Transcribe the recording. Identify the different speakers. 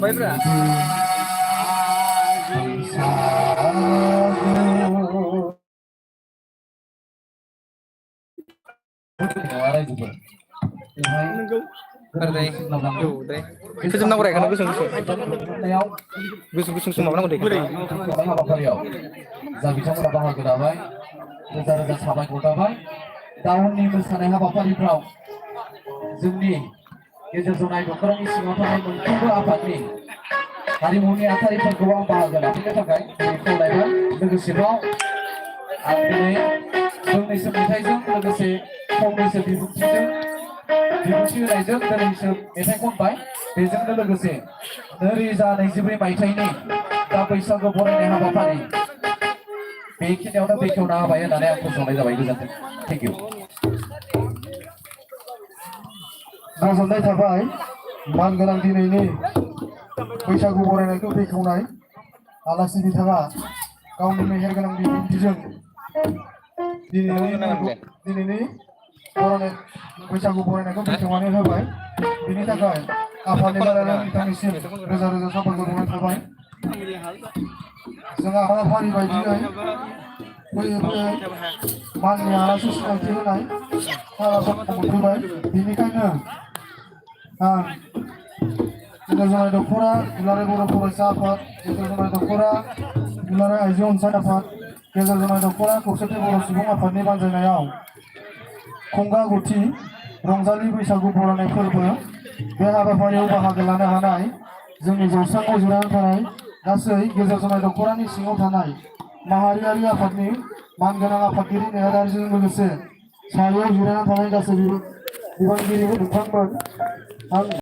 Speaker 1: Baik bro. Itu nampar ya kan gusung sama nampar deh.
Speaker 2: हाबाफारियाव जा बिथांमोना बाहागो लाबाय रोजा रोजा साबायखर थाबाय दाउननि मोसानाय हाबाफारिफ्राव जोंनि गेजेर जनाय नखरनि सिङाव थानाय मोनफ्रोमबो आफादनि हारिमुनि आफादफोरखौ आं बाहागो लाफैनो थाखाय खावलायबाय लोगोसेबाव आं दिनै फंनैसो मेथाइजों लोगोसे फंनैसो बिबुंथि होनायजों दिनैसो मेथाइ खनबाय बेजोंनो लोगोसे 2024 मायथाइनि दा बैसागु बरायनाय हाबाफारि बेखिनियावनो बेखेवना होबाय होननानै आं फोसावनाय जाबाय गोजोन्थों थेंक इउ
Speaker 3: गोजोननाय थाबाय मानगोनां दिनैनि बैसागु बरायनायखौ बेखेवनाय आलासि बिथाङा गावनि मेहेरगोनां बिबुंथिजों दिनैनि बैसागु बरायनायखौ बेखेवनानै होबाय बिनि थाखाय आफादनि बारायनाय बिथांनिसिम रोजा रोजा साबायखर बावनाय थाबाय जोंहा हाबाफारि बायदियै फैयै फैयै माननि आलासि सिनायथि होनाय हाबाफारिखौ मोनफैबाय बेनिखायनो आं गेजेर जनाय दख'रा दुलाराय बर' फरायसा आफाद गेजेर जनाय दख'रा दुलाराय आइजो अनसाय आफाद गेजेर जनाय दख'रा खौसेथि बर' सुबुं आफादनि बानजायनायाव खुंगा गुथि रंजालि बैसागु बरायनाय फोरबो बे हाबाफारियाव बाहागो लानो हानाय जोंनि जौसाङाव जिरायना थानाय गासै गेजेर जनाय दख'रानि सिङाव थानाय माहारियारि आफादनि मानगोनां आफादगिरि नेहादारिजों लोगोसे सारियाव जिरायना थानाय गासै बिबानगिरि बिथांमोन आं